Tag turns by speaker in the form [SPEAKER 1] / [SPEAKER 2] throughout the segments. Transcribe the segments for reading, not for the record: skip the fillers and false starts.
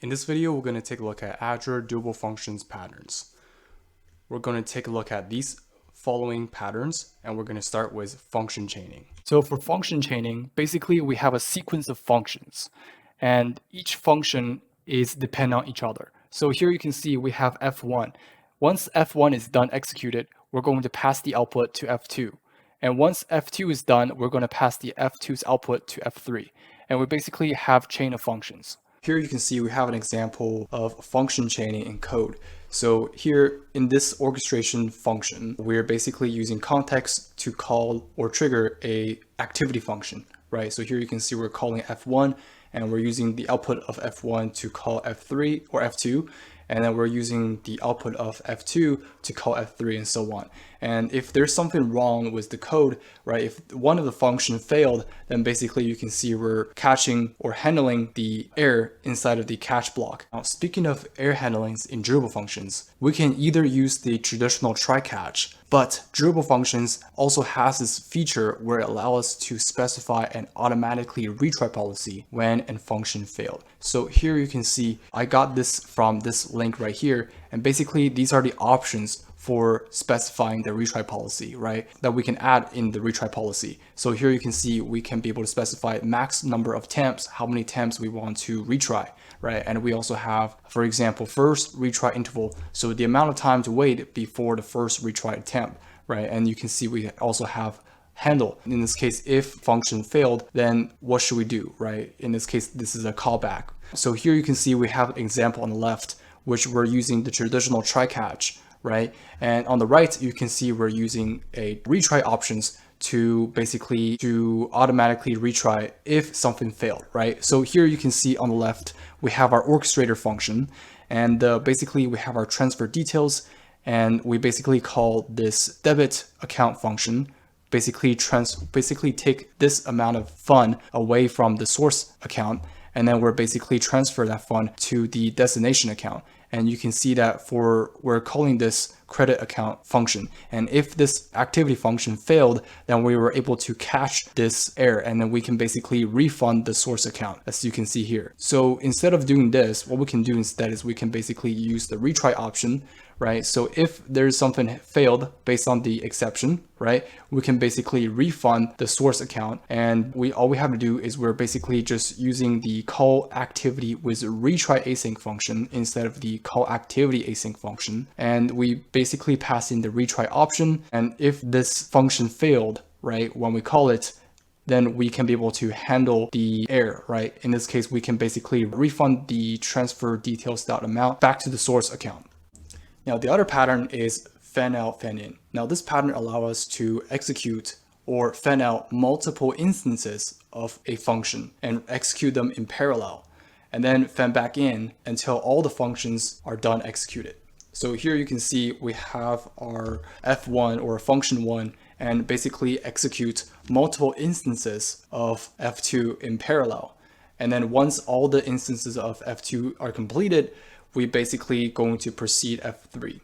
[SPEAKER 1] In this video, we're going to take a look at Azure Durable Functions patterns. We're going to take a look at these following patterns, and we're going to start with function chaining. So for function chaining, basically we have a sequence of functions, and each function is dependent on each other. So here you can see we have F1. Once F1 is done executed, we're going to pass the output to F2. And once F2 is done, we're going to pass the F2's output to F3. And we basically have chain of functions. Here you can see we have an example of function chaining in code. So here in this orchestration function, we're basically using context to call or trigger a activity function, right? So here you can see we're calling F1 and we're using the output of F1 to call F3 or F2. And then we're using the output of F2 to call F3 and so on. And if there's something wrong with the code, right, if one of the functions failed, then basically you can see we're catching or handling the error inside of the catch block. Now, speaking of error handlings in durable functions, we can either use the traditional try catch, but durable functions also has this feature where it allows us to specify an automatically retry policy when a function failed. So here you can see I got this from this link right here, and basically these are the options for specifying the retry policy, right, that we can add in the retry policy. So here you can see we can be able to specify max number of attempts, how many attempts we want to retry, right? And we also have, for example, first retry interval, so the amount of time to wait before the first retry attempt, right? And you can see we also have handle. In this case, if function failed, then what should we do, right? In this case, this is a callback. So here you can see we have an example on the left, which we're using the traditional try catch, right? And on the right, you can see we're using a retry options to basically to automatically retry if something failed, right? So here you can see on the left, we have our orchestrator function, and basically we have our transfer details, and we basically call this debit account function, basically take this amount of fund away from the source account, and then we're basically transfer that fund to the destination account. And you can see that we're calling this credit account function. And if this activity function failed, then we were able to catch this error, and then we can basically refund the source account, as you can see here. So instead of doing this, what we can do instead is we can basically use the retry option, right? So if there's something failed based on the exception, right, we can basically refund the source account, and all we have to do is we're basically just using the call activity with retry async function instead of the call activity async function, and we basically pass in the retry option. And if this function failed, right, when we call it, then we can be able to handle the error, right? In this case, we can basically refund the transfer details amount back to the source account. Now, the other pattern is fan out, fan in. Now, this pattern allows us to execute or fan out multiple instances of a function and execute them in parallel, and then fan back in until all the functions are done executed. So here you can see we have our F1 or function 1 and basically execute multiple instances of F2 in parallel. And then once all the instances of F2 are completed, we basically going to proceed F3.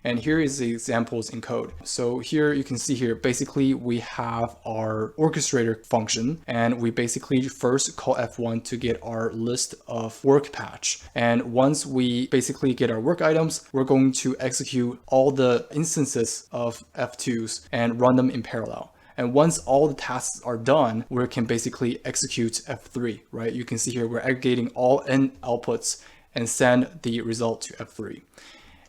[SPEAKER 1] And here is the examples in code. So here you can see here, basically we have our orchestrator function, and we basically first call F1 to get our list of work patch. And once we basically get our work items, we're going to execute all the instances of F2s and run them in parallel. And once all the tasks are done, we can basically execute F3, right? You can see here, we're aggregating all n outputs and send the result to F3.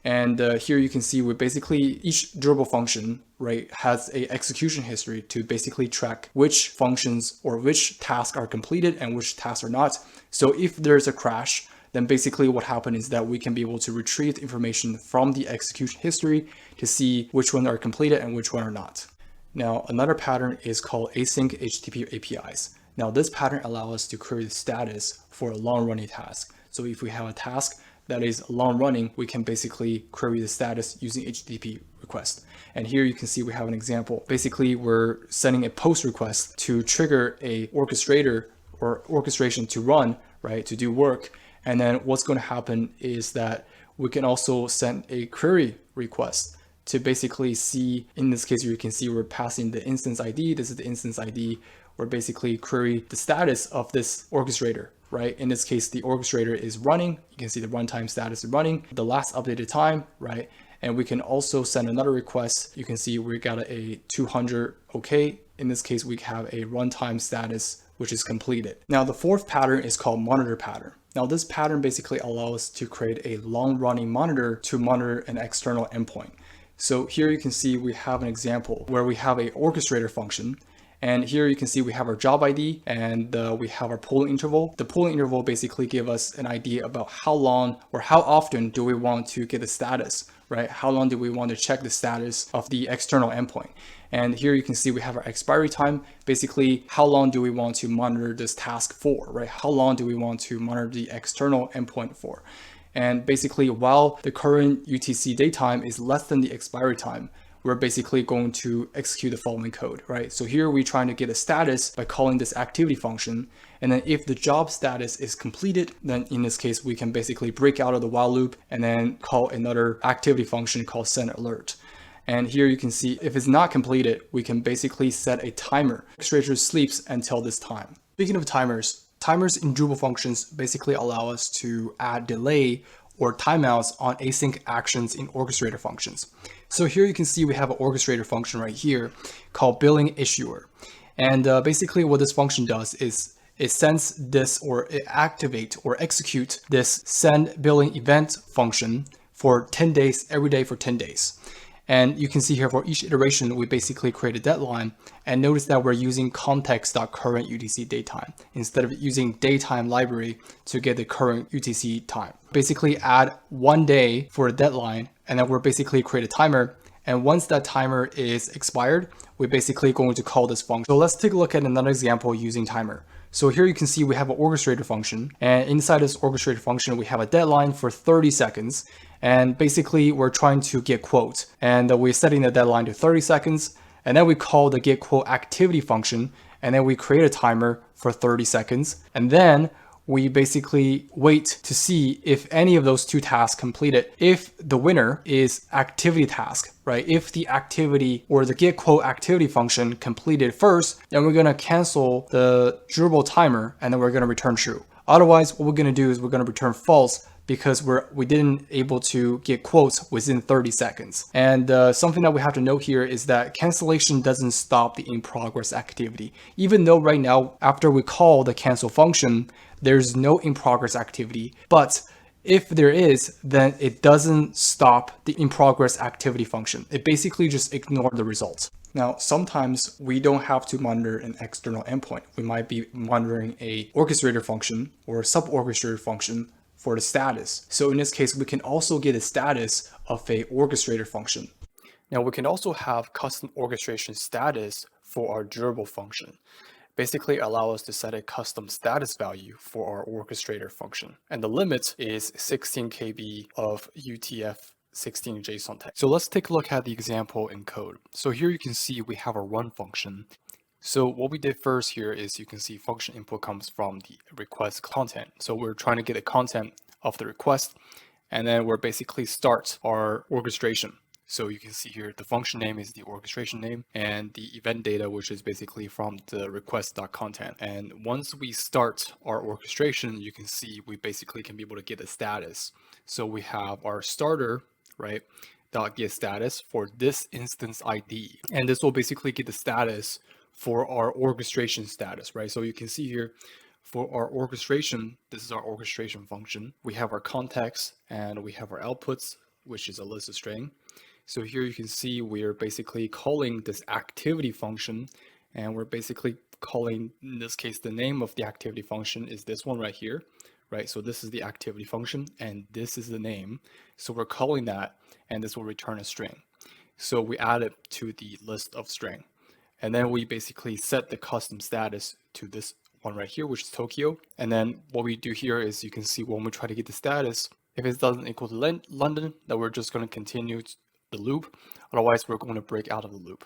[SPEAKER 1] And here you can see we basically, each durable function, right, has a execution history to basically track which functions or which tasks are completed and which tasks are not. So if there's a crash, then basically what happened is that we can be able to retrieve the information from the execution history to see which ones are completed and which one are not. Now, another pattern is called async HTTP APIs. Now, this pattern allows us to query the status for a long-running task. So if we have a task that is long running, we can basically query the status using HTTP request. And here you can see we have an example. Basically, we're sending a post request to trigger a orchestrator or orchestration to run, right, to do work. And then what's going to happen is that we can also send a query request to basically see, in this case, you can see we're passing the instance ID. This is the instance ID. we're basically query the status of this orchestrator, right? In this case, the orchestrator is running. You can see the runtime status is running, the last updated time, right? And we can also send another request. You can see we got a 200 OK. In this case, we have a runtime status, which is completed. Now, the fourth pattern is called monitor pattern. Now, this pattern basically allows us to create a long-running monitor to monitor an external endpoint. So here you can see we have an example where we have a orchestrator function. And here you can see we have our job ID and we have our polling interval. The polling interval basically gives us an idea about how long or how often do we want to get the status, right? How long do we want to check the status of the external endpoint? And here you can see we have our expiry time. Basically, how long do we want to monitor this task for, right? How long do we want to monitor the external endpoint for? And basically, while the current UTC datetime is less than the expiry time, we're basically going to execute the following code, right? So here we're trying to get a status by calling this activity function. And then if the job status is completed, then in this case, we can basically break out of the while loop and then call another activity function called send alert. And here you can see if it's not completed, we can basically set a timer. Orchestrator sleeps until this time. Speaking of timers in Drupal functions basically allow us to add delay or timeouts on async actions in orchestrator functions. So here you can see we have an orchestrator function right here called billing issuer. And basically what this function does is it sends this or it activate or execute this send billing event function for 10 days, every day for 10 days. And you can see here for each iteration, we basically create a deadline, and notice that we're using context.current UTC datetime instead of using datetime library to get the current UTC time. Basically add 1 day for a deadline, and then we're basically create a timer. And once that timer is expired, we're basically going to call this function. So let's take a look at another example using timer. So here you can see we have an orchestrator function, and inside this orchestrator function, we have a deadline for 30 seconds. And basically we're trying to get quote, and we're setting the deadline to 30 seconds. And then we call the get quote activity function, and then we create a timer for 30 seconds. And then we basically wait to see if any of those two tasks completed. If the winner is activity task, right? If the activity or the get quote activity function completed first, then we're gonna cancel the Drupal timer and then we're gonna return true. Otherwise, what we're gonna do is we're gonna return false because we didn't able to get quotes within 30 seconds. And something that we have to note here is that cancellation doesn't stop the in progress activity. Even though right now, after we call the cancel function, there's no in progress activity, but if there is, then it doesn't stop the in progress activity function. It basically just ignores the results. Now, sometimes we don't have to monitor an external endpoint. We might be monitoring a orchestrator function or a sub-orchestrator function for the status. So in this case, we can also get a status of a orchestrator function. Now we can also have custom orchestration status for our Drupal function. Basically allow us to set a custom status value for our orchestrator function. And the limit is 16 KB of UTF-16 JSON text. So let's take a look at the example in code. So here you can see we have a run function. So what we did first here is you can see function input comes from the request content. So we're trying to get the content of the request, and then we're basically start our orchestration. So you can see here the function name is the orchestration name and the event data, which is basically from the request.content. And once we start our orchestration, you can see we basically can be able to get a status. So we have our starter, right, .get status for this instance ID. And this will basically get the status for our orchestration status, right? So you can see here for our orchestration, this is our orchestration function. We have our context and we have our outputs, which is a list of string. So here you can see we're basically calling this activity function, and we're basically calling, in this case, the name of the activity function is this one right here, right? So this is the activity function and this is the name. So we're calling that, and this will return a string. So we add it to the list of string. And then we basically set the custom status to this one right here, which is Tokyo. And then what we do here is you can see when we try to get the status, if it doesn't equal to London, then we're just going to continue the loop. Otherwise, we're going to break out of the loop.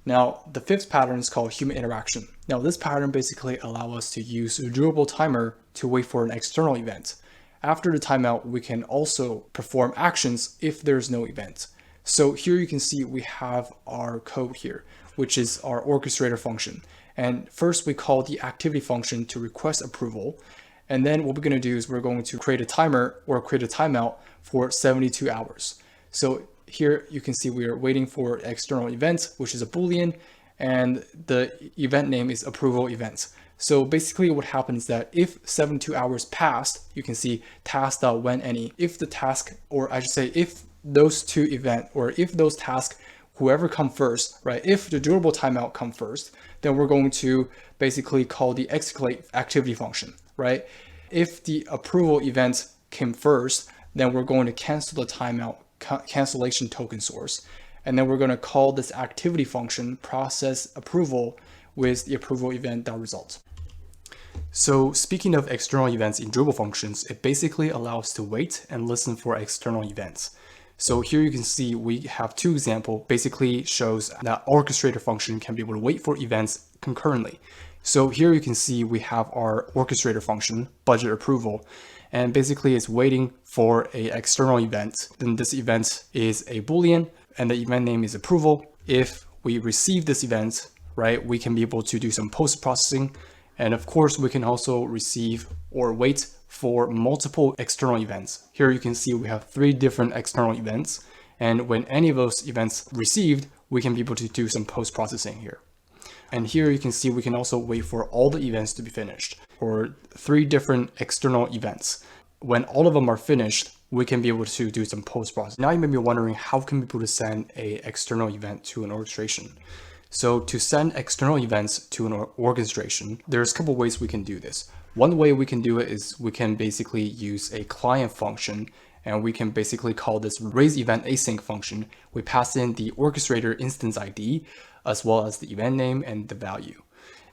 [SPEAKER 1] Now, the fifth pattern is called human interaction. Now, this pattern basically allows us to use a Drupal timer to wait for an external event. After the timeout, we can also perform actions if there's no event. So here you can see we have our code here, which is our orchestrator function. And first we call the activity function to request approval. And then what we're going to do is we're going to create a timer or create a timeout for 72 hours. So here you can see we are waiting for external event, which is a Boolean, and the event name is approval event. So basically what happens is that if 72 hours passed, you can see task.whenAny. If the task, or I should say if those two events, or if those tasks, whoever come first, right? If the durable timeout come first, then we're going to basically call the escalate activity function, right? If the approval event came first, then we're going to cancel the timeout cancellation token source. And then we're going to call this activity function process approval with the approval event.result. So speaking of external events in durable functions, it basically allows to wait and listen for external events. So here you can see we have two examples, basically shows that orchestrator function can be able to wait for events concurrently. So here you can see we have our orchestrator function, budget approval, and basically it's waiting for an external event. Then this event is a Boolean and the event name is approval. If we receive this event, right, we can be able to do some post-processing. And of course, we can also receive or wait for multiple external events. Here you can see we have 3 different external events. And when any of those events received, we can be able to do some post-processing here. And here you can see we can also wait for all the events to be finished, or 3 different external events. When all of them are finished, we can be able to do some post-processing. Now you may be wondering, how can we be able to send an external event to an orchestration? So to send external events to an orchestration, there's a couple ways we can do this. One way we can do it is we can basically use a client function, and we can basically call this raise event async function. We pass in the orchestrator instance ID as well as the event name and the value.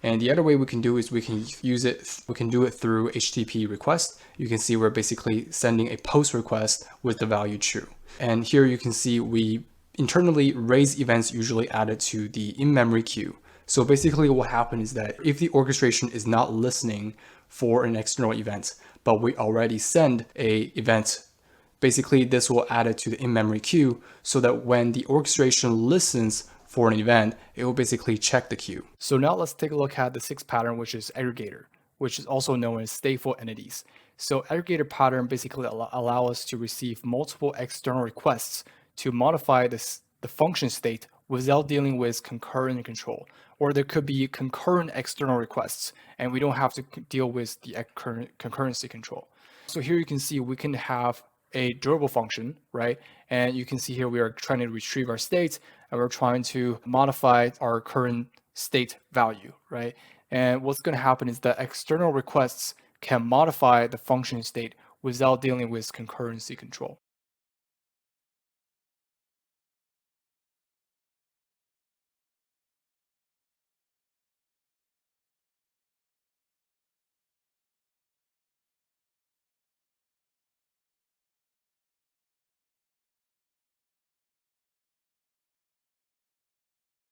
[SPEAKER 1] And the other way we can do is we can do it through HTTP request. You can see we're basically sending a post request with the value true. And here you can see we internally raise events usually added to the in-memory queue. So basically what happens is that if the orchestration is not listening for an external event, but we already send a event, basically this will add it to the in-memory queue so that when the orchestration listens for an event, it will basically check the queue. So now let's take a look at the 6th pattern, which is aggregator, which is also known as stateful entities. So aggregator pattern basically allow us to receive multiple external requests to modify the function state without dealing with concurrent control. Or there could be concurrent external requests, and we don't have to deal with the concurrency control. So here you can see we can have a durable function, right? And you can see here we are trying to retrieve our state, and we're trying to modify our current state value, right? And what's going to happen is that external requests can modify the function state without dealing with concurrency control.